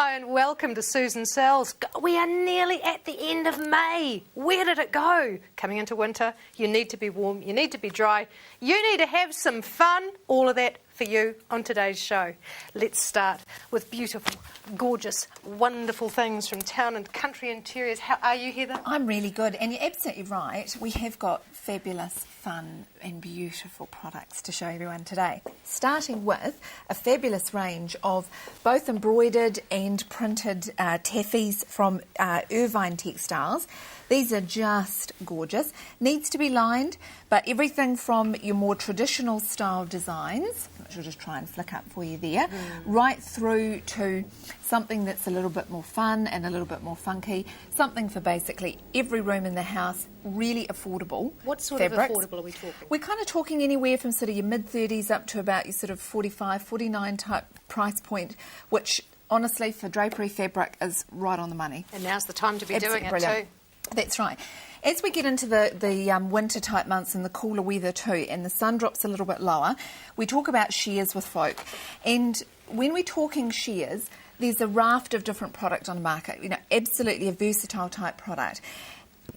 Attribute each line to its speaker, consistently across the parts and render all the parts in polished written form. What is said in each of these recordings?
Speaker 1: Hi and welcome to Susan Sells. We are nearly at the end of May. Where did it go? Coming into winter, you need to be warm, you need to be dry, you need to have some fun. All of that for you on today's show. Let's start with beautiful, gorgeous, wonderful things from Town and Country Interiors. How are you, Heather?
Speaker 2: I'm really good, and you're absolutely right. We have got fabulous, fun and beautiful products to show everyone today. Starting with a fabulous range of both embroidered and printed taffies from Irvine Textiles. These are just gorgeous. Needs to be lined, but everything from your more traditional style designs, which I'll just try and flick up for you there, right through to something that's a little bit more fun and a little bit more funky. Something for basically every room in the house, really affordable.
Speaker 1: What sort
Speaker 2: fabrics.
Speaker 1: of affordable are we talking?
Speaker 2: We're kind of talking anywhere from sort of your mid-30s up to about your sort of 45, 49 type price point, which honestly for drapery fabric is right on the money.
Speaker 1: And now's the time to be doing it
Speaker 2: brilliant.
Speaker 1: too.
Speaker 2: That's right. As we get into the winter type months and the cooler weather too, and the sun drops a little bit lower, we talk about sheers with folk. And when we're talking sheers, there's a raft of different product on the market. You know, absolutely a versatile type product.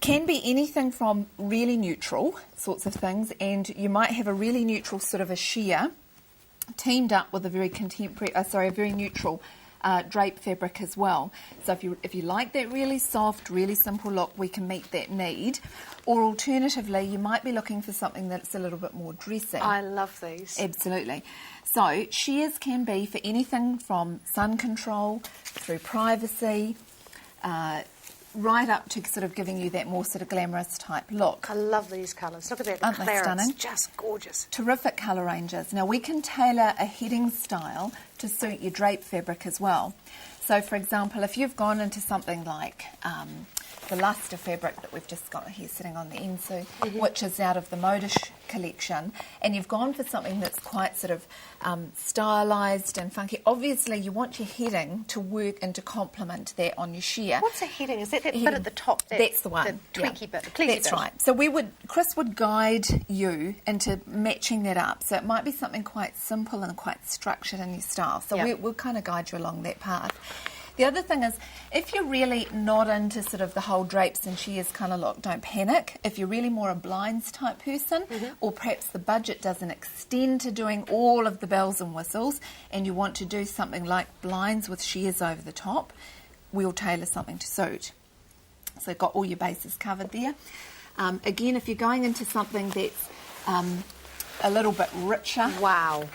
Speaker 2: Can be anything from really neutral sorts of things, and you might have a really neutral sort of a sheer teamed up with a very a very neutral drape fabric as well. So if you like that really soft, really simple look, we can meet that need. Or alternatively, you might be looking for something that's a little bit more dressy.
Speaker 1: I love these.
Speaker 2: Absolutely. So sheers can be for anything from sun control through privacy, right up to sort of giving you that more sort of glamorous type look.
Speaker 1: I love these colours. Look at that.
Speaker 2: Aren't they stunning?
Speaker 1: Just gorgeous.
Speaker 2: Terrific colour ranges. Now we can tailor a heading style to suit your drape fabric as well. So for example, if you've gone into something like the luster fabric that we've just got here sitting on the Ensu, which is out of the Modish collection, and you've gone for something that's quite sort of stylised and funky, obviously you want your heading to work and to complement that on your sheer.
Speaker 1: What's a heading? Is that bit at the top?
Speaker 2: That's the one.
Speaker 1: The tweaky bit, the pleaty
Speaker 2: That's
Speaker 1: bit.
Speaker 2: right. So Chris would guide you into matching that up. So it might be something quite simple and quite structured in your style. So we'll kind of guide you along that path. The other thing is, if you're really not into sort of the whole drapes and sheers kind of look, don't panic. If you're really more a blinds type person, or perhaps the budget doesn't extend to doing all of the bells and whistles, and you want to do something like blinds with sheers over the top, we'll tailor something to suit. So got all your bases covered there. Again, if you're going into something that's a little bit richer,
Speaker 1: wow.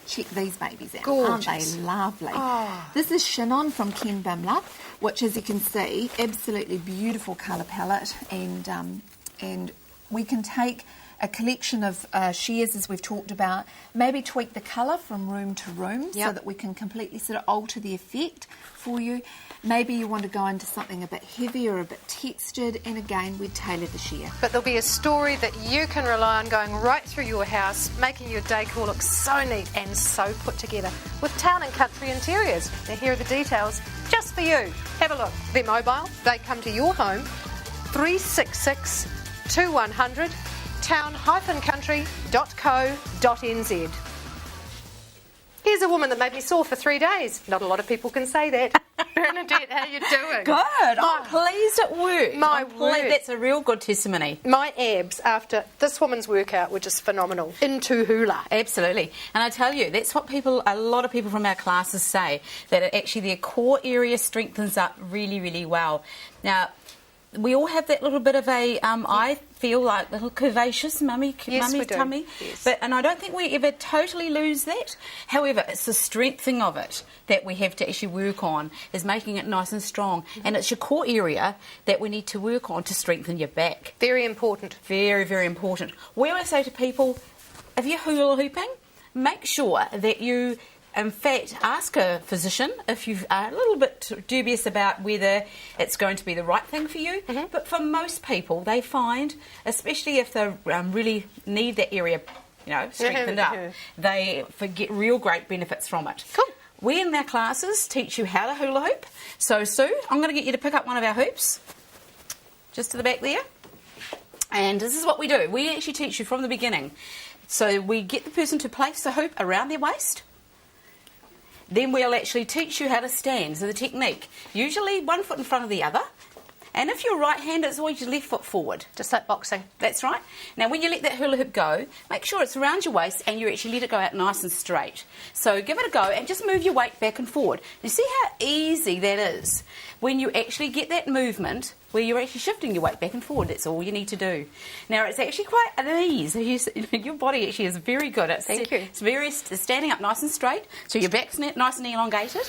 Speaker 2: Check these babies out.
Speaker 1: Gorgeous.
Speaker 2: Aren't they lovely?
Speaker 1: Oh.
Speaker 2: This is Chinon from Ken Bimler, which, as you can see, absolutely beautiful colour palette, and we can take a collection of sheers, as we've talked about, maybe tweak the colour from room to room so that we can completely sort of alter the effect for you. Maybe you want to go into something a bit heavier, a bit textured, and again, we tailor the sheer.
Speaker 1: But there'll be a story that you can rely on going right through your house, making your decor look so neat and so put together with Town and Country Interiors. Now here are the details just for you. Have a look. They're mobile. They come to your home. 366 2100 town-country.co.nz. Here's a woman that made me sore for 3 days. Not a lot of people can say that. Bernadette, how you doing?
Speaker 3: Good. I'm pleased it worked.
Speaker 1: My word.
Speaker 3: That's a real good testimony.
Speaker 1: My abs after this woman's workout were just phenomenal. Into hula.
Speaker 3: Absolutely. And I tell you, that's what a lot of people from our classes say, that it actually their core area strengthens up really, really well. Now, we all have that little bit of a, I feel like, little curvaceous mummy's tummy.
Speaker 1: Yes.
Speaker 3: And I don't think we ever totally lose that. However, it's the strengthening of it that we have to actually work on, is making it nice and strong. And it's your core area that we need to work on to strengthen your back.
Speaker 1: Very important.
Speaker 3: Very, very important. We always say to people, if you're hula hooping, make sure that you, in fact, ask a physician if you are a little bit dubious about whether it's going to be the right thing for you. But for most people, they find, especially if they really need that area, strengthened up, they get real great benefits from it.
Speaker 1: Cool.
Speaker 3: We in our classes teach you how to hula hoop. So, Sue, I'm going to get you to pick up one of our hoops, just to the back there. And this is what we do. We actually teach you from the beginning. So we get the person to place the hoop around their waist. then we'll actually teach you how to stand. So the technique, usually one foot in front of the other. And if you're right-handed, it's always your left foot forward.
Speaker 1: Just like boxing.
Speaker 3: That's right. Now, when you let that hula hoop go, make sure it's around your waist and you actually let it go out nice and straight. So give it a go and just move your weight back and forward. You see how easy that is? When you actually get that movement where you're actually shifting your weight back and forward, that's all you need to do. Now, it's actually quite an ease. Your body actually is very good at
Speaker 1: Thank you.
Speaker 3: It's standing up nice and straight, so your back's nice and elongated.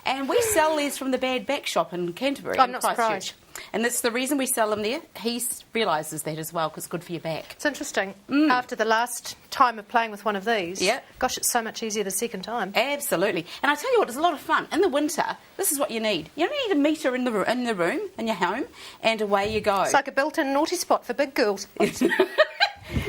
Speaker 3: And we sell these from the Bad Back shop in Canterbury.
Speaker 1: I'm not surprised.
Speaker 3: And that's the reason we sell them there. He realises that as well, because it's good for your back.
Speaker 1: It's interesting. After the last time of playing with one of these,
Speaker 3: Yep.
Speaker 1: gosh, it's so much easier the second time.
Speaker 3: Absolutely. And I tell you what, it's a lot of fun. In the winter, this is what you need. You only need a metre in the room, in your home, and away you go.
Speaker 1: It's like a built-in naughty spot for big girls.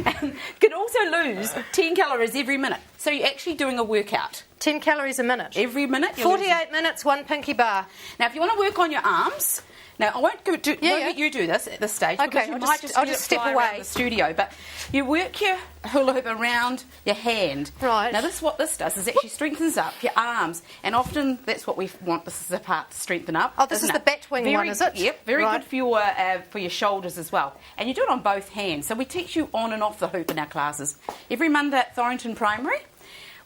Speaker 3: And can also lose 10 calories every minute. So you're actually doing a workout.
Speaker 1: 10 calories a minute.
Speaker 3: Every minute. You're
Speaker 1: 48 minutes, one pinky bar.
Speaker 3: Now, if you want to work on your arms, now I won't let you do this at this stage.
Speaker 1: Okay,
Speaker 3: because you
Speaker 1: I'll
Speaker 3: might
Speaker 1: just
Speaker 3: let it
Speaker 1: step
Speaker 3: fly
Speaker 1: away.
Speaker 3: around the studio. But you work your hula hoop around your hand.
Speaker 1: Right.
Speaker 3: Now, what this does is actually strengthens up your arms, and often that's what we want. This is the part to strengthen up.
Speaker 1: Oh, this is
Speaker 3: isn't
Speaker 1: the
Speaker 3: it?
Speaker 1: Batwing one, is it?
Speaker 3: Yep, very
Speaker 1: Right.
Speaker 3: good for your shoulders as well. And you do it on both hands. So we teach you on and off the hoop in our classes every Monday at Thorrington Primary.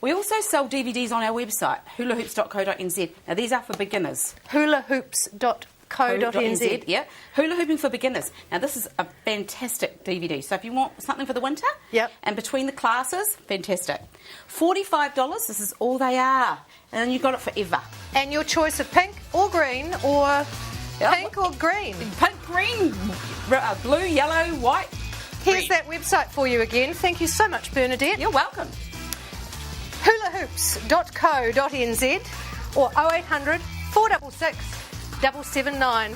Speaker 3: We also sell DVDs on our website, hulahoops.co.nz. Now, these are for beginners.
Speaker 1: Hulahoops.co.nz.
Speaker 3: Yeah, hula hooping for beginners. Now, this is a fantastic DVD. So if you want something for the winter,
Speaker 1: Yep.
Speaker 3: and between the classes, fantastic. $45. This is all they are, and then you've got it forever.
Speaker 1: And your choice of pink or green or pink or green.
Speaker 3: Pink, green, blue, yellow, white.
Speaker 1: Here's
Speaker 3: red.
Speaker 1: that website for you again. Thank you so much, Bernadette.
Speaker 3: You're welcome.
Speaker 1: hulahoops.co.nz or 0800 466 779.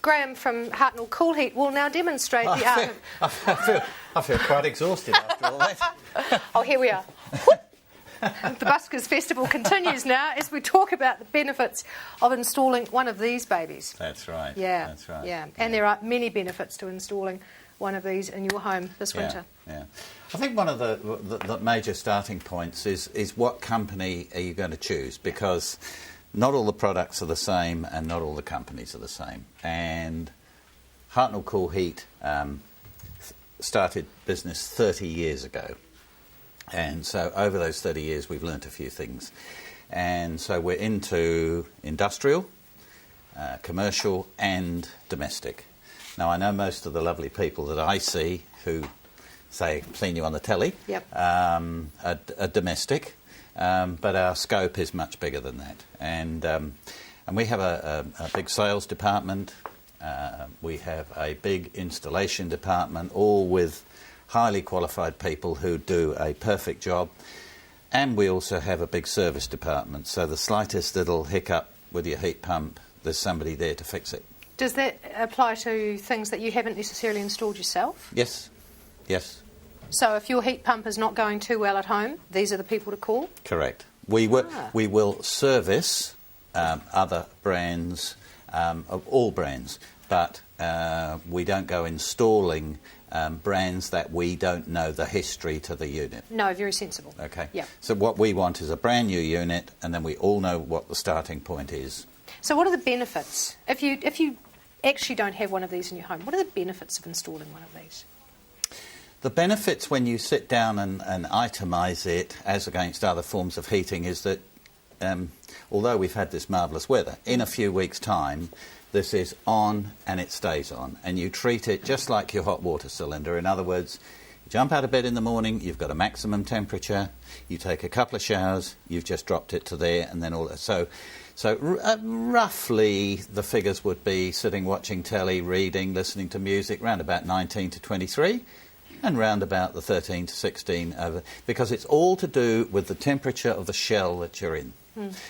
Speaker 1: Graham from Hartnell Cool Heat will now demonstrate the art.
Speaker 4: I feel quite exhausted after all that.
Speaker 1: Oh, here we are. The Buskers Festival continues now as we talk about the benefits of installing one of these babies.
Speaker 4: That's right.
Speaker 1: Yeah,
Speaker 4: That's right.
Speaker 1: Yeah, and there are many benefits to installing one of these in your home this winter.
Speaker 4: Yeah. I think one of the major starting points is what company are you going to choose, because not all the products are the same and not all the companies are the same. And Hartnell Cool Heat started business 30 years ago. And so over those 30 years we've learnt a few things. And so we're into industrial, commercial and domestic. Now, I know most of the lovely people that I see who, say, seen you on the telly,
Speaker 1: Yep.
Speaker 4: are domestic, but our scope is much bigger than that. And we have a big sales department, we have a big installation department, all with highly qualified people who do a perfect job. And we also have a big service department, so the slightest little hiccup with your heat pump, there's somebody there to fix it.
Speaker 1: Does that apply to things that you haven't necessarily installed yourself?
Speaker 4: Yes, yes,
Speaker 1: So if your heat pump is not going too well at home, these are the people to call?
Speaker 4: correct. We will service other brands, of all brands, but we don't go installing brands that we don't know the history to the unit.
Speaker 1: No, very sensible.
Speaker 4: Okay.
Speaker 1: Yeah.
Speaker 4: So what we want is a brand new unit, and then we all know what the starting point is.
Speaker 1: So what are the benefits? If you actually don't have one of these in your home, what are the benefits of installing one of these?
Speaker 4: The benefits when you sit down and itemise it as against other forms of heating is that although we've had this marvellous weather, in a few weeks' time this is on and it stays on, and you treat it just like your hot water cylinder. In other words, you jump out of bed in the morning, you've got a maximum temperature, you take a couple of showers, you've just dropped it to there, and then all that. So roughly the figures would be sitting watching telly, reading, listening to music, round about 19 to 23, and round about the 13 to 16 over, because it's all to do with the temperature of the shell that you're in.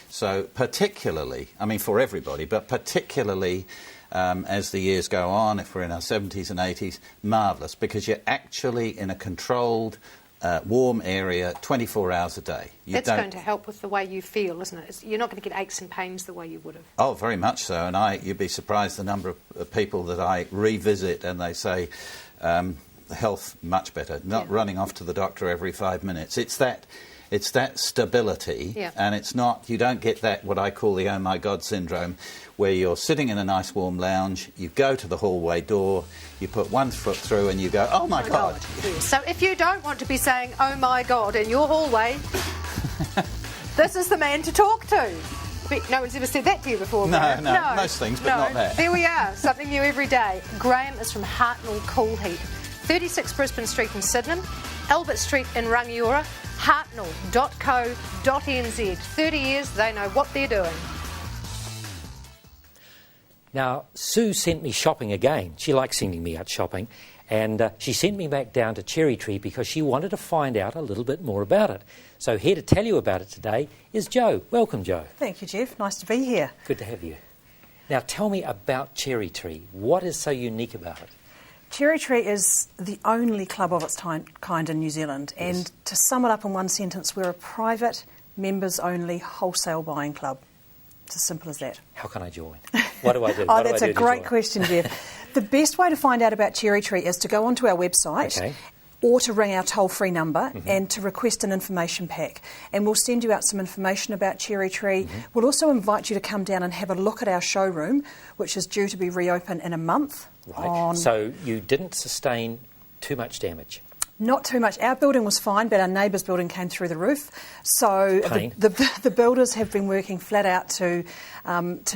Speaker 4: So particularly, I mean for everybody, but particularly as the years go on, if we're in our 70s and 80s, marvellous, because you're actually in a controlled, warm area 24 hours a day.
Speaker 1: That's going to help with the way you feel, isn't it? You're not going to get aches and pains the way you would have.
Speaker 4: Oh, very much so. And you'd be surprised the number of people that I revisit and they say, health much better, not running off to the doctor every 5 minutes. It's that It's that stability,
Speaker 1: Yeah.
Speaker 4: and it's not, you don't get that, what I call the oh my God syndrome, where you're sitting in a nice warm lounge, you go to the hallway door, you put one foot through and you go, oh my God.
Speaker 1: So if you don't want to be saying, oh my God, in your hallway, this is the man to talk to. But no one's ever said that to you before, Graham.
Speaker 4: No, most things, but not that.
Speaker 1: There we are, something new every day. Graham is from Hartnell Cool Heat, 36 Brisbane Street in Sydenham, Albert Street in Rangiora, hartnell.co.nz. 30 years, they know what they're doing.
Speaker 5: Now, Sue sent me shopping again. She likes sending me out shopping. And she sent me back down to Cherry Tree because she wanted to find out a little bit more about it. So here to tell you about it today is Joe. Welcome, Joe.
Speaker 6: Thank you, Jeff. Nice to be here.
Speaker 5: Good to have you. Now, tell me about Cherry Tree. What is so unique about it?
Speaker 6: Cherry Tree is the only club of its kind in New Zealand.
Speaker 5: Yes.
Speaker 6: And to sum it up in one sentence, we're a private, members-only wholesale buying club. It's as simple as that.
Speaker 5: How can I join? What do I do?
Speaker 6: Oh,
Speaker 5: What do
Speaker 6: that's
Speaker 5: I
Speaker 6: a
Speaker 5: do to
Speaker 6: great
Speaker 5: join?
Speaker 6: question, Jeff. The best way to find out about Cherry Tree is to go onto our website.
Speaker 5: Okay.
Speaker 6: Or to ring our toll-free number and to request an information pack. And we'll send you out some information about Cherry Tree. We'll also invite you to come down and have a look at our showroom, which is due to be reopened in a month.
Speaker 5: Right. So you didn't sustain too much damage?
Speaker 6: Not too much. Our building was fine, but our neighbour's building came through the roof. So
Speaker 5: Pain.
Speaker 6: the builders have been working flat out to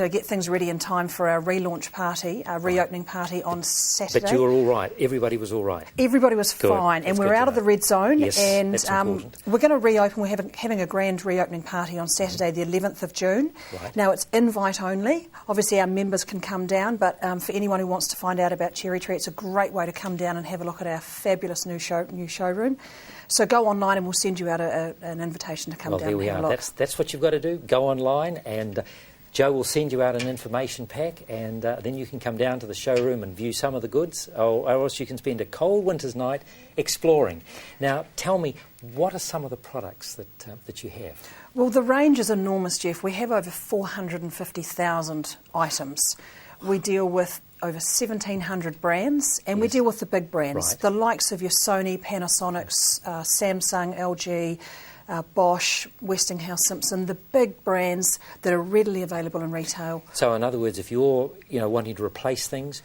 Speaker 6: get things ready in time for our relaunch party, our reopening party on Saturday.
Speaker 5: But you were all right? Everybody was all right?
Speaker 6: Everybody was
Speaker 5: Good.
Speaker 6: fine,
Speaker 5: That's
Speaker 6: and
Speaker 5: good
Speaker 6: we're
Speaker 5: to
Speaker 6: out of
Speaker 5: know.
Speaker 6: the red zone.
Speaker 5: Yes,
Speaker 6: and
Speaker 5: that's important.
Speaker 6: we're going to reopen. We're having a grand reopening party on Saturday, the 11th of June.
Speaker 5: Right.
Speaker 6: Now it's invite only. Obviously, our members can come down, but for anyone who wants to find out about Cherry Tree, it's a great way to come down and have a look at our fabulous new showroom. So go online, and we'll send you out an invitation to come
Speaker 5: Well,
Speaker 6: down
Speaker 5: there
Speaker 6: and
Speaker 5: we
Speaker 6: have
Speaker 5: are.
Speaker 6: a look.
Speaker 5: That's what you've got to do. Go online, and Joe will send you out an information pack, and then you can come down to the showroom and view some of the goods, or else you can spend a cold winter's night exploring. Now, tell me, what are some of the products that you have?
Speaker 6: Well, the range is enormous, Jeff. We have over 450,000 items. We deal with over 1,700 brands, and we deal with the big brands,
Speaker 5: Right.
Speaker 6: the likes of your Sony, Panasonics, Samsung, LG, Bosch, Westinghouse Simpson, the big brands that are readily available in retail.
Speaker 5: So, in other words, if you're wanting to replace things,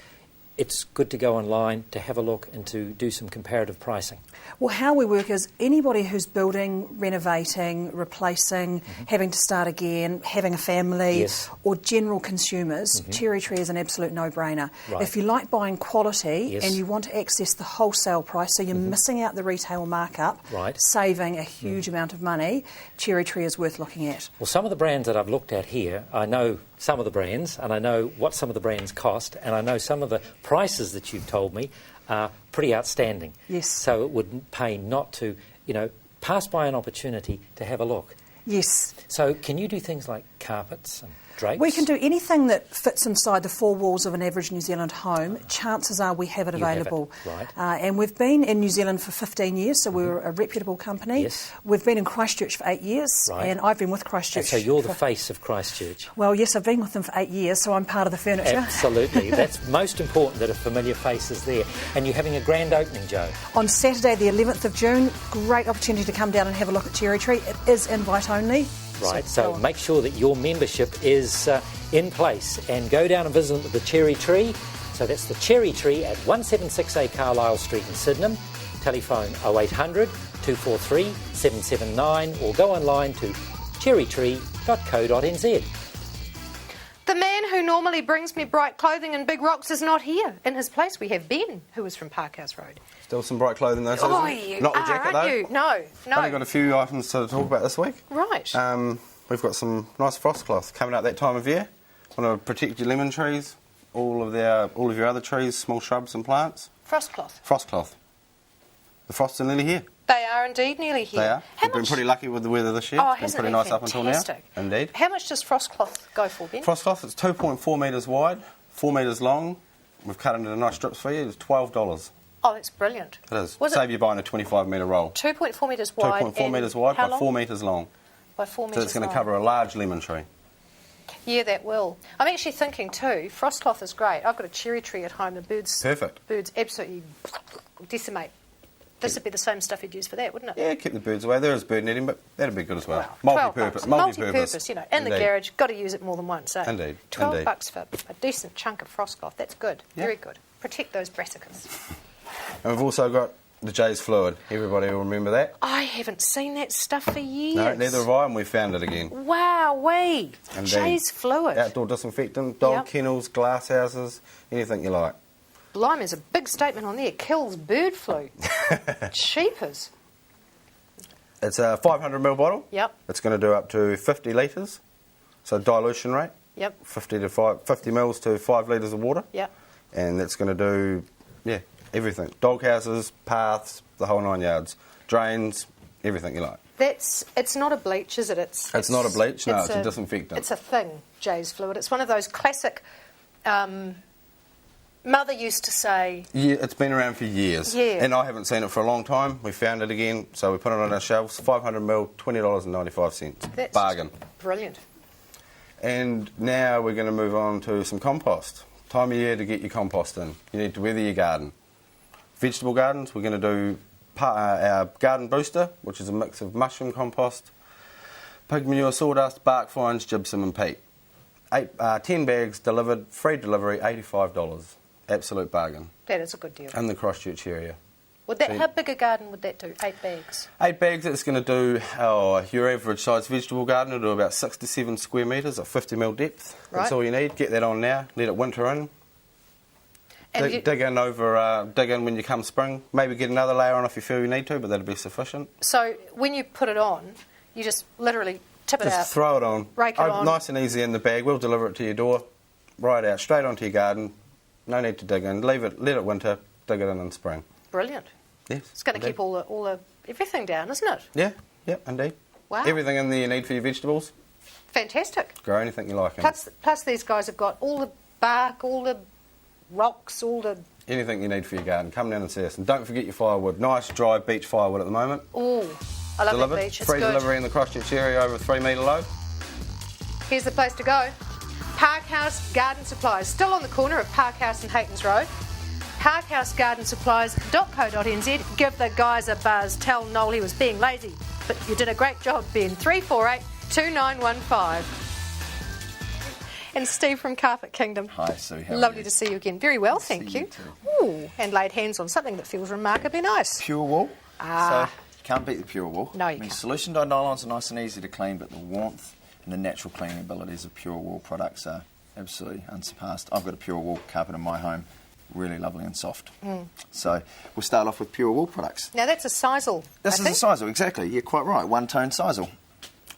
Speaker 5: it's good to go online to have a look and to do some comparative pricing.
Speaker 6: Well, how we work is anybody who's building, renovating, replacing, having to start again, having a family,
Speaker 5: Yes.
Speaker 6: or general consumers, Cherry Tree is an absolute no-brainer.
Speaker 5: Right.
Speaker 6: If you like buying quality
Speaker 5: Yes.
Speaker 6: and you want to access the wholesale price, so you're missing out the retail markup,
Speaker 5: Right.
Speaker 6: saving a huge amount of money, Cherry Tree is worth looking at.
Speaker 5: Well, some of the brands that I've looked at here, I know some of the brands, and I know what some of the brands cost, and I know some of the prices that you've told me are pretty outstanding.
Speaker 6: Yes.
Speaker 5: So it would pay not to, pass by an opportunity to have a look.
Speaker 6: Yes.
Speaker 5: So can you do things like carpets and drapes?
Speaker 6: We can do anything that fits inside the four walls of an average New Zealand home. Chances are we have it
Speaker 5: You have it,
Speaker 6: available.
Speaker 5: right.
Speaker 6: And we've been in New Zealand for 15 years, so we're a reputable company.
Speaker 5: Yes.
Speaker 6: We've been in Christchurch for 8 years,
Speaker 5: Right.
Speaker 6: and I've been with Christchurch.
Speaker 5: And so you're the
Speaker 6: for-
Speaker 5: face of Christchurch.
Speaker 6: Well, yes, I've been with them for 8 years, so I'm part of the furniture.
Speaker 5: Absolutely. That's most important, that a familiar face is there. And you're having a grand opening, Joe.
Speaker 6: On Saturday, the 11th of June, great opportunity to come down and have a look at Cherry Tree. It is invite only.
Speaker 5: Right,
Speaker 6: go
Speaker 5: so
Speaker 6: on.
Speaker 5: make sure that your membership is in place and go down and visit the Cherry Tree. So that's the Cherry Tree at 176A Carlisle Street in Sydenham. Telephone 0800 243 779 or go online to cherrytree.co.nz.
Speaker 1: The man who normally brings me bright clothing and big rocks is not here. In his place, we have Ben, who is from Parkhouse Road.
Speaker 7: Still some bright clothing though,
Speaker 1: Oh,
Speaker 7: Susan.
Speaker 1: you
Speaker 7: Not the
Speaker 1: are,
Speaker 7: jacket
Speaker 1: aren't
Speaker 7: though.
Speaker 1: you? No.
Speaker 7: Only got a few items to talk about this week.
Speaker 1: Right.
Speaker 7: We've got some nice frost cloth coming out that time of year. Want to protect your lemon trees, all of your other trees, small shrubs and plants.
Speaker 1: Frost cloth.
Speaker 7: Frost cloth. The frosts are nearly here.
Speaker 1: They are indeed nearly here.
Speaker 7: They are.
Speaker 1: How
Speaker 7: We've been
Speaker 1: much?
Speaker 7: pretty lucky with the weather this year.
Speaker 1: Oh,
Speaker 7: It's been
Speaker 1: hasn't
Speaker 7: pretty
Speaker 1: it
Speaker 7: nice up until now.
Speaker 1: fantastic?
Speaker 7: Indeed.
Speaker 1: How much does frost cloth go for, Ben?
Speaker 7: Frost cloth, it's 2.4 metres wide, 4 metres long. We've cut into nice strips for you. It's $12.
Speaker 1: Oh, that's brilliant.
Speaker 7: It is.
Speaker 1: Was
Speaker 7: Save you buying a 25 metre roll.
Speaker 1: 2.4 metres wide?
Speaker 7: 2.4
Speaker 1: and
Speaker 7: metres wide
Speaker 1: how
Speaker 7: by
Speaker 1: long?
Speaker 7: 4 metres long.
Speaker 1: By 4
Speaker 7: So
Speaker 1: metres
Speaker 7: it's going to
Speaker 1: long.
Speaker 7: cover a large lemon tree.
Speaker 1: Yeah, that will. I'm actually thinking too, frost cloth is great. I've got a cherry tree at home. The birds
Speaker 7: Perfect.
Speaker 1: Birds absolutely decimate This would be the same stuff you'd use for that, wouldn't it?
Speaker 7: Yeah, keep the birds away. There is bird netting, but that'd be good as well.
Speaker 1: Well,
Speaker 7: Multi-purpose.
Speaker 1: $12. Multi-purpose, you know, in the
Speaker 7: Indeed.
Speaker 1: garage, got to use it more than once. Eh?
Speaker 7: Indeed,
Speaker 1: $12 for a decent chunk of frost cloth. That's good.
Speaker 7: Yeah.
Speaker 1: Very good. Protect those brassicas.
Speaker 7: And we've also got the Jay's fluid. Everybody will remember that.
Speaker 1: I haven't seen that stuff for years.
Speaker 7: No, neither have I, and we found it again.
Speaker 1: Wowee.
Speaker 7: Indeed.
Speaker 1: Jay's fluid.
Speaker 7: Outdoor disinfectant, dog
Speaker 1: Yep.
Speaker 7: kennels, glass houses, anything you like.
Speaker 1: Blimey, there's a big statement on there. Kills bird flu. Cheapers.
Speaker 7: It's a 500ml bottle.
Speaker 1: Yep.
Speaker 7: It's going to do up to 50 litres. So dilution rate.
Speaker 1: Yep.
Speaker 7: 50 mils to 5 litres of water.
Speaker 1: Yep.
Speaker 7: And that's going to do, everything. Dog houses, paths, the whole 9 yards. Drains, everything you like.
Speaker 1: It's not a bleach, is it?
Speaker 7: It's not a bleach, no, it's a disinfectant.
Speaker 1: It's a thing, Jay's fluid. It's one of those classic... Mother used to say...
Speaker 7: Yeah, it's been around for years.
Speaker 1: Yeah.
Speaker 7: And I haven't seen it for a long time. We found it again, so we put it on our shelves. 500ml, $20.95.
Speaker 1: That's
Speaker 7: Bargain.
Speaker 1: Brilliant.
Speaker 7: And now we're going to move on to some compost. Time of year to get your compost in. You need to weather your garden. Vegetable gardens, we're going to do our garden booster, which is a mix of mushroom compost, pig manure, sawdust, bark fines, gypsum and peat. 10 bags delivered, free delivery, $85. Absolute bargain.
Speaker 1: That is a good deal.
Speaker 7: In the Christchurch area.
Speaker 1: How big a garden would that do? 8 bags?
Speaker 7: 8 bags, it's going to do, your average size vegetable garden will do about 67 square metres at 50ml depth.
Speaker 1: Right.
Speaker 7: That's all you need. Get that on now, let it winter in.
Speaker 1: And
Speaker 7: Dig in when you come spring. Maybe get another layer on if you feel you need to, but that'll be sufficient.
Speaker 1: So when you put it on, you just literally tip it out.
Speaker 7: Just throw it on.
Speaker 1: Rake it on.
Speaker 7: Nice and easy in the bag. We'll deliver it to your door, right out, straight onto your garden. No need to dig in. Let it winter, dig it in spring.
Speaker 1: Brilliant.
Speaker 7: Yes.
Speaker 1: It's going to keep all the everything down, isn't it?
Speaker 7: Yeah, indeed.
Speaker 1: Wow.
Speaker 7: Everything in there you need for your vegetables.
Speaker 1: Fantastic.
Speaker 7: Grow anything you like in it.
Speaker 1: Plus these guys have got all the bark, all the rocks, all the...
Speaker 7: Anything you need for your garden. Come down and see us. And don't forget your firewood. Nice, dry beach firewood at the moment.
Speaker 1: Oh, I love
Speaker 7: Delivered.
Speaker 1: that beach. It's
Speaker 7: Free
Speaker 1: good.
Speaker 7: delivery in the Christchurch area over a 3 metre load.
Speaker 1: Here's the place to go. Parkhouse Garden Supplies, still on the corner of Parkhouse and Haytons Road. parkhousegardensupplies.co.nz. Give the guys a buzz. Tell Noel he was being lazy. But you did a great job, Ben. 348 2915. And Steve from Carpet Kingdom.
Speaker 8: Hi, Sue. How are
Speaker 1: Lovely
Speaker 8: you?
Speaker 1: to see you again. Very well,
Speaker 8: See
Speaker 1: thank
Speaker 8: you
Speaker 1: you.
Speaker 8: too.
Speaker 1: Ooh, and laid hands on something that feels remarkably nice.
Speaker 8: Pure wool.
Speaker 1: Ah.
Speaker 8: So, can't beat the pure wool.
Speaker 1: No, you
Speaker 8: I mean,
Speaker 1: can't.
Speaker 8: solution dyed nylons are nice and easy to clean, but the warmth and the natural cleaning abilities of pure wool products are absolutely unsurpassed. I've got a pure wool carpet in my home, really lovely and soft. So, we'll start off with pure wool products.
Speaker 1: Now that's a sisal.
Speaker 8: This
Speaker 1: I
Speaker 8: is a
Speaker 1: think.
Speaker 8: sisal, exactly. You're quite right, one-tone sisal.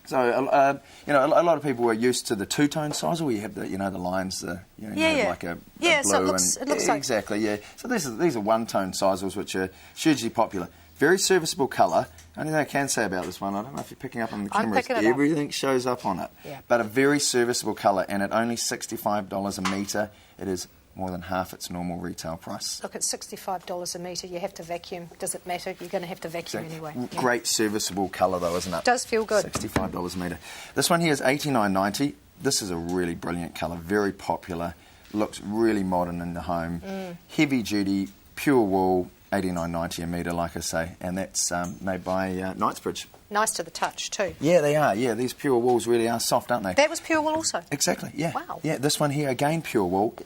Speaker 8: So, a lot of people are used to the two-tone sisal where you have the lines, you have like a
Speaker 1: Yeah,
Speaker 8: blue
Speaker 1: so it looks like...
Speaker 8: exactly, yeah. So these are one-tone sisals which are hugely popular. Very serviceable colour. Only thing I can say about this one, I don't know if you're picking up on the
Speaker 1: I'm
Speaker 8: camera,
Speaker 1: picking it up.
Speaker 8: everything shows up on it.
Speaker 1: Yeah.
Speaker 8: But a very serviceable colour, and at only $65 a metre, it is more than half its normal retail price.
Speaker 1: Look, it's $65 a metre. You have to vacuum. Does it matter? You're going to have to vacuum anyway. Yeah.
Speaker 8: Great serviceable colour though, isn't it?
Speaker 1: Does feel good.
Speaker 8: $65 a metre. This one here is $89.90. This is a really brilliant colour, very popular, looks really modern in the home. Heavy duty, pure wool, $89.90 a metre, like I say, and that's made by Knightsbridge.
Speaker 1: Nice to the touch too.
Speaker 8: Yeah, they are. Yeah, these pure wools really are soft, aren't they?
Speaker 1: That was pure wool also.
Speaker 8: Exactly. Yeah.
Speaker 1: Wow.
Speaker 8: Yeah, this one here again pure wool,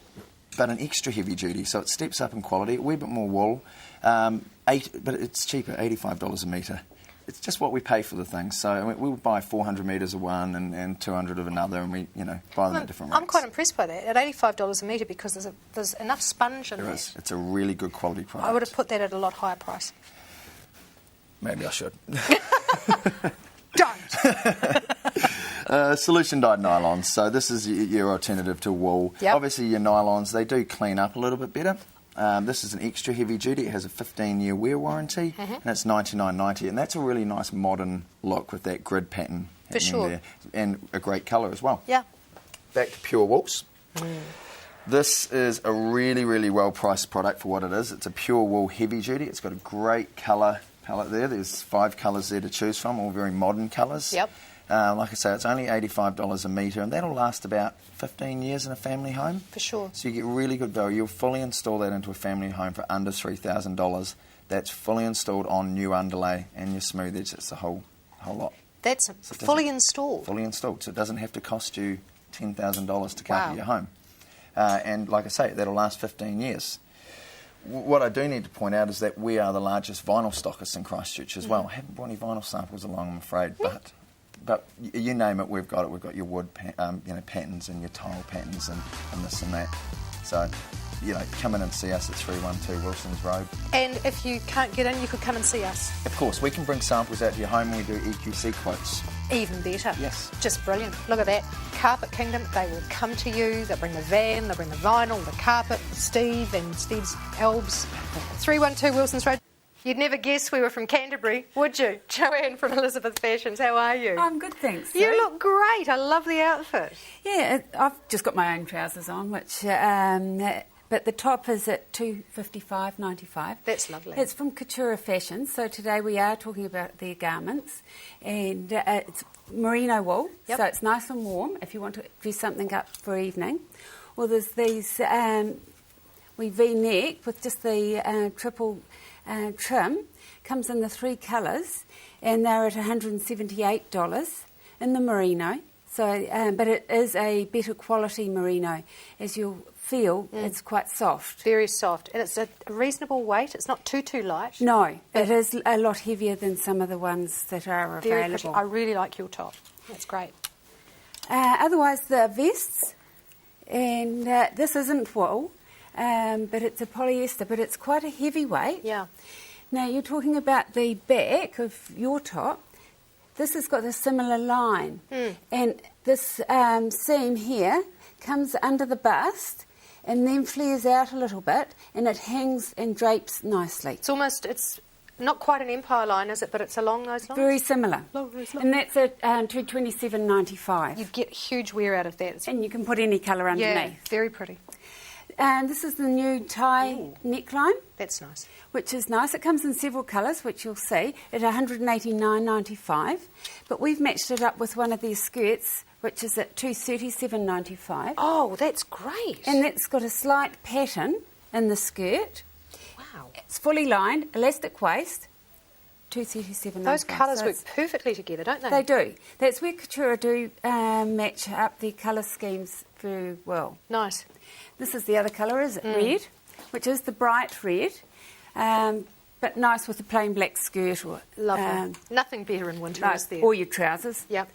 Speaker 8: but an extra heavy duty, so it steps up in quality. A wee bit more wool, but it's cheaper, $85 a metre. It's just what we pay for the things. So I mean, we would buy 400 metres of one and 200 of another, and we buy them at different rates.
Speaker 1: I'm quite impressed by that at $85 a metre because there's enough sponge in
Speaker 8: There
Speaker 1: there.
Speaker 8: is. It's a really good quality product.
Speaker 1: I would have put that at a lot higher price.
Speaker 8: Maybe I should.
Speaker 1: Don't.
Speaker 8: Solution dyed nylons. So this is your alternative to wool.
Speaker 1: Yep.
Speaker 8: Obviously your nylons, they do clean up a little bit better. This is an extra heavy duty. It has a 15-year wear warranty, and it's $99.90. And that's a really nice modern look with that grid pattern
Speaker 1: For sure.
Speaker 8: there, and a great colour as well.
Speaker 1: Yeah.
Speaker 8: Back to pure wools. This is a really, really well-priced product for what it is. It's a pure wool heavy duty. It's got a great colour palette there. There's 5 colours there to choose from, all very modern colours.
Speaker 1: Yep.
Speaker 8: Like I say, it's only $85 a metre, and that'll last about 15 years in a family home.
Speaker 1: For sure.
Speaker 8: So you get really good value. You'll fully install that into a family home for under $3,000. that's fully installed on new underlay and your smooth edge. It's a whole lot.
Speaker 1: That's fully installed.
Speaker 8: Fully installed, so it doesn't have to cost you $10,000 to carpet
Speaker 1: Wow.
Speaker 8: your home. And like I say, that'll last 15 years. What I do need to point out is that we are the largest vinyl stockists in Christchurch as well. I haven't brought any vinyl samples along, I'm afraid, but you name it, we've got it. We've got your wood patterns and your tile patterns and this and that. So, come in and see us at 312 Wilson's Road.
Speaker 1: And if you can't get in, you could come and see us.
Speaker 8: Of course, we can bring samples out to your home and we do EQC quotes.
Speaker 1: Even better.
Speaker 8: Yes.
Speaker 1: Just brilliant. Look at that. Carpet Kingdom, they will come to you. They'll bring the van, they'll bring the vinyl, the carpet, Steve and Steve's Elbs. 312 Wilson's Road. You'd never guess we were from Canterbury, would you? Joanne from Elizabeth Fashions, how are you?
Speaker 9: I'm good, thanks.
Speaker 1: You look great. I love the outfit.
Speaker 9: Yeah, I've just got my own trousers on, which... but the top is at $255.95.
Speaker 1: That's lovely.
Speaker 9: It's from Couture Fashion, so today we are talking about their garments. And it's merino wool,
Speaker 1: Yep.
Speaker 9: so it's nice and warm if you want to dress something up for evening. Well, there's these... we V-neck with just the triple trim. Comes in the 3 colours, and they're at $178 in the merino. So, but it is a better quality merino, as you'll feel. It's quite soft.
Speaker 1: Very soft. And it's a reasonable weight. It's not too light.
Speaker 9: No, it is a lot heavier than some of the ones that are
Speaker 1: Very pretty.
Speaker 9: available.
Speaker 1: I really like your top. That's great.
Speaker 9: Otherwise, the vests, and this isn't wool, but it's a polyester, but it's quite a heavy weight.
Speaker 1: Yeah.
Speaker 9: Now, you're talking about the back of your top. This has got a similar line. And this seam here comes under the bust and then flares out a little bit, and it hangs and drapes nicely.
Speaker 1: It's not quite an empire line, is it? But it's along those lines?
Speaker 9: Very similar.
Speaker 1: Very similar.
Speaker 9: And that's at $227.95.
Speaker 1: You get huge wear out of that.
Speaker 9: And you can put any colour
Speaker 1: Yeah,
Speaker 9: underneath.
Speaker 1: very pretty.
Speaker 9: And this is the new tie neckline,
Speaker 1: That's nice.
Speaker 9: which is nice. It comes in several colours, which you'll see, at $189.95. But we've matched it up with one of these skirts, which is at $237.95.
Speaker 1: Oh, that's great.
Speaker 9: And that's got a slight pattern in the skirt.
Speaker 1: Wow.
Speaker 9: It's fully lined, elastic waist, $237.95.
Speaker 1: Those colours
Speaker 9: So
Speaker 1: work
Speaker 9: it's-
Speaker 1: perfectly together, don't they?
Speaker 9: They do. That's where Couture do match up their colour schemes very well.
Speaker 1: Nice.
Speaker 9: This is the other colour, is it? Red, which is the bright red, but nice with a plain black skirt. Or,
Speaker 1: Lovely. Nothing better in winter,
Speaker 9: like,
Speaker 1: is there?
Speaker 9: or your trousers.
Speaker 1: Yep.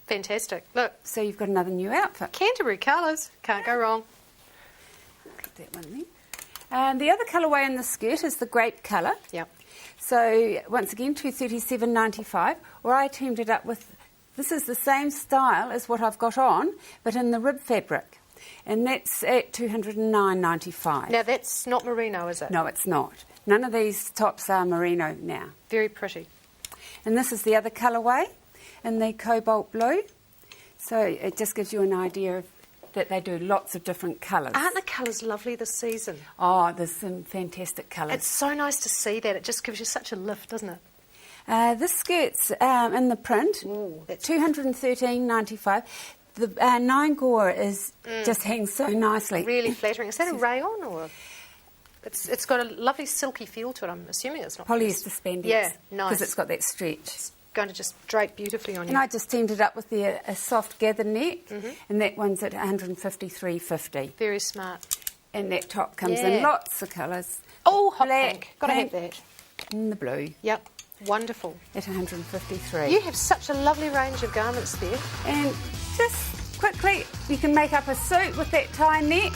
Speaker 1: Fantastic. Look,
Speaker 9: So you've got another new outfit.
Speaker 1: Canterbury colours. Can't go wrong.
Speaker 9: Get that one there. The other colourway in the skirt is the grape colour.
Speaker 1: Yep.
Speaker 9: So once again, $237.95. Or I teamed it up with. This is the same style as what I've got on, but in the rib fabric, and that's at $209.95.
Speaker 1: Now, that's not merino, is it?
Speaker 9: No, it's not. None of these tops are merino now.
Speaker 1: Very pretty.
Speaker 9: And this is the other colourway in the cobalt blue. So it just gives you an idea of that they do lots of different colours.
Speaker 1: Aren't the colours lovely this season?
Speaker 9: Oh, there's some fantastic colours.
Speaker 1: It's so nice to see that. It just gives you such a lift, doesn't it?
Speaker 9: This skirt's in the print,
Speaker 1: that's
Speaker 9: $213.95. The 9 gore is just hangs so nicely.
Speaker 1: really flattering. Is that a rayon or? It's got a lovely silky feel to it. I'm assuming it's not
Speaker 9: Polyester spandex.
Speaker 1: Yeah, nice.
Speaker 9: Because it's got that stretch.
Speaker 1: It's going to just drape beautifully on you.
Speaker 9: And I just teamed it up with a soft gathered neck, and that one's at $153.50.
Speaker 1: Very smart.
Speaker 9: And that top comes
Speaker 1: Yeah.
Speaker 9: in lots of colours.
Speaker 1: Oh, hot
Speaker 9: Black,
Speaker 1: pink. Got to have
Speaker 9: pink,
Speaker 1: that.
Speaker 9: and the blue
Speaker 1: Yep. Wonderful.
Speaker 9: at $153.
Speaker 1: You have such a lovely range of garments there.
Speaker 9: And just quickly, you can make up a suit with that tie neck,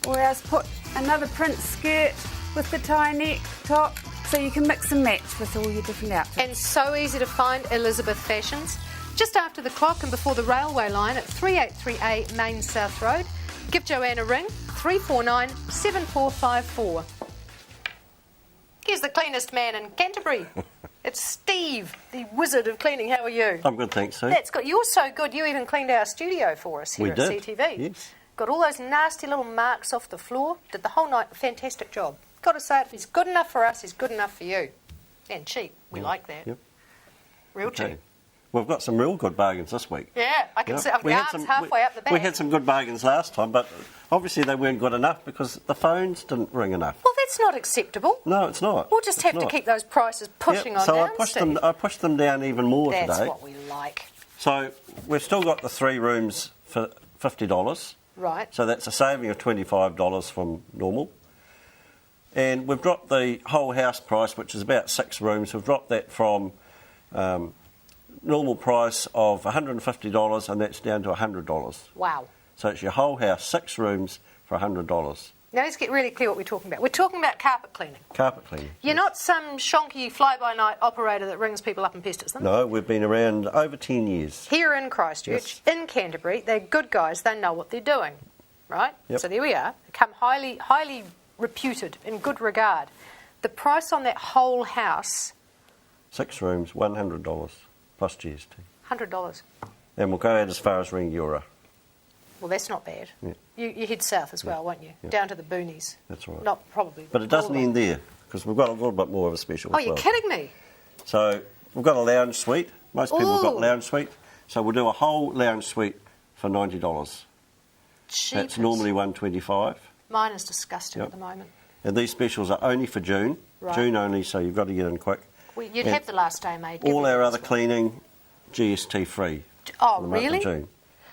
Speaker 9: or else put another print skirt with the tie neck top, so you can mix and match with all your different outfits.
Speaker 1: And so easy to find Elizabeth Fashions. Just after the clock and before the railway line at 383A Main South Road. Give Joanne a ring, 349 7454. Here's the cleanest man in Canterbury. It's Steve, the wizard of cleaning. How are you?
Speaker 10: I'm good, thanks, Sue.
Speaker 1: That's good. You're so good, you even cleaned our studio for us here
Speaker 10: We
Speaker 1: at
Speaker 10: did,
Speaker 1: CTV.
Speaker 10: yes.
Speaker 1: Got all those nasty little marks off the floor. Did the whole night. Fantastic job. Got to say it, if he's good enough for us, he's good enough for you. And cheap. We like that.
Speaker 10: Yep.
Speaker 1: Real
Speaker 10: Okay.
Speaker 1: cheap.
Speaker 10: We've got some real good bargains this week.
Speaker 1: Yeah, I can
Speaker 10: You know,
Speaker 1: see. I've got arms halfway up the back.
Speaker 10: We had some good bargains last time, but obviously they weren't good enough because the phones didn't ring enough.
Speaker 1: Well, that's not acceptable.
Speaker 10: No, it's not.
Speaker 1: We'll just
Speaker 10: It's
Speaker 1: have to
Speaker 10: not.
Speaker 1: keep those prices pushing on
Speaker 10: So
Speaker 1: down,
Speaker 10: I pushed them down even more
Speaker 1: That's
Speaker 10: today.
Speaker 1: what we like.
Speaker 10: So we've still got the 3 rooms for $50.
Speaker 1: Right.
Speaker 10: So that's a saving of $25 from normal. And we've dropped the whole house price, which is about 6 rooms. We've dropped that from normal price of $150, and that's down to $100.
Speaker 1: Wow.
Speaker 10: So it's your whole house, 6 rooms for $100.
Speaker 1: Now let's get really clear what we're talking about. We're talking about carpet cleaning.
Speaker 10: Carpet cleaning.
Speaker 1: You're not some shonky fly-by-night operator that rings people up and pesters them.
Speaker 10: No, we've been around over 10 years.
Speaker 1: Here in Christchurch, in Canterbury, they're good guys. They know what they're doing, right?
Speaker 10: Yep.
Speaker 1: So there we are. They come highly reputed, in good regard. The price on that whole house,
Speaker 10: 6 rooms, $100 plus GST.
Speaker 1: $100.
Speaker 10: And we'll go out as far as Ringiora.
Speaker 1: Well, that's not bad.
Speaker 10: Yeah.
Speaker 1: You head south as well, won't you?
Speaker 10: Yeah.
Speaker 1: Down to the boonies.
Speaker 10: That's right.
Speaker 1: Not probably.
Speaker 10: But it doesn't
Speaker 1: all the way.
Speaker 10: end there, because we've got a little bit more of a special
Speaker 1: Oh,
Speaker 10: as
Speaker 1: you're
Speaker 10: well.
Speaker 1: kidding me.
Speaker 10: So we've got a lounge suite. Most people have got
Speaker 1: Ooh.
Speaker 10: lounge suite. So we'll do a whole lounge suite for $90.
Speaker 1: Cheapest.
Speaker 10: That's normally $125.
Speaker 1: Mine is disgusting
Speaker 10: Yep.
Speaker 1: at the moment.
Speaker 10: And these specials are only for June.
Speaker 1: Right.
Speaker 10: June only, so you've got to get in quick.
Speaker 1: Well, you'd
Speaker 10: And
Speaker 1: have the last day made.
Speaker 10: All our
Speaker 1: everything
Speaker 10: other
Speaker 1: as well.
Speaker 10: cleaning, GST free.
Speaker 1: Oh,
Speaker 10: for the month
Speaker 1: really?
Speaker 10: of June.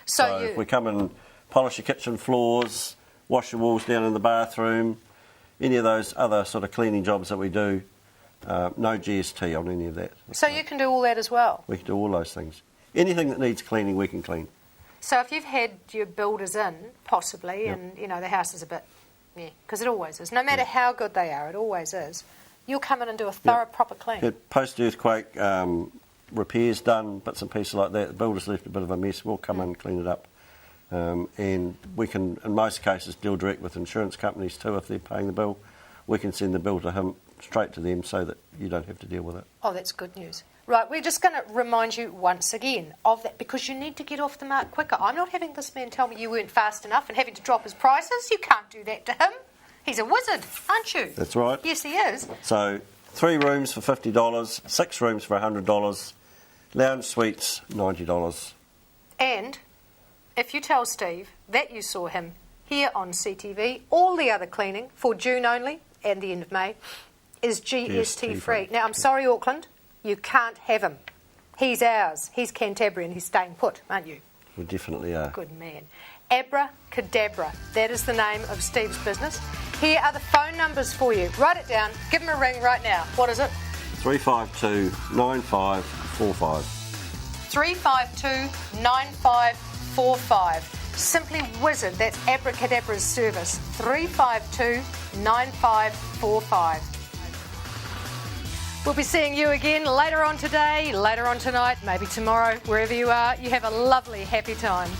Speaker 1: So
Speaker 10: if we
Speaker 1: you.
Speaker 10: come and polish your kitchen floors, wash your walls down in the bathroom, any of those other sort of cleaning jobs that we do, no GST on any of that.
Speaker 1: So you can do all that as well.
Speaker 10: We can do all those things. Anything that needs cleaning, we can clean.
Speaker 1: So if you've had your builders in, possibly,
Speaker 10: Yep.
Speaker 1: and you know the house is a bit, because it always is. No matter how good they are, it always is. You'll come in and do a thorough, proper clean.
Speaker 10: Get post-earthquake repairs done, bits and pieces like that. The builder's left a bit of a mess. We'll come in and clean it up. And we can, in most cases, deal direct with insurance companies too if they're paying the bill. We can send the bill to him, straight to them, so that you don't have to deal with it.
Speaker 1: Oh, that's good news. Right, we're just going to remind you once again of that, because you need to get off the mark quicker. I'm not having this man tell me you weren't fast enough and having to drop his prices. You can't do that to him. He's a wizard, aren't you?
Speaker 10: That's right.
Speaker 1: Yes, he is.
Speaker 10: So 3 rooms for $50, 6 rooms for $100, lounge suites $90.
Speaker 1: And if you tell Steve that you saw him here on CTV, all the other cleaning for June only and the end of May is GST free. Now, I'm sorry, Auckland, you can't have him. He's ours. He's Canterbury and he's staying put, aren't you?
Speaker 10: We definitely are.
Speaker 1: Good man. Abracadabra. That is the name of Steve's business. Here are the phone numbers for you. Write it down. Give him a ring right now. What is it?
Speaker 10: 352 9545.
Speaker 1: 352 9545. Simply Wizard. That's Abracadabra's service. 352 9545. We'll be seeing you again later on today, later on tonight, maybe tomorrow, wherever you are. You have a lovely, happy time.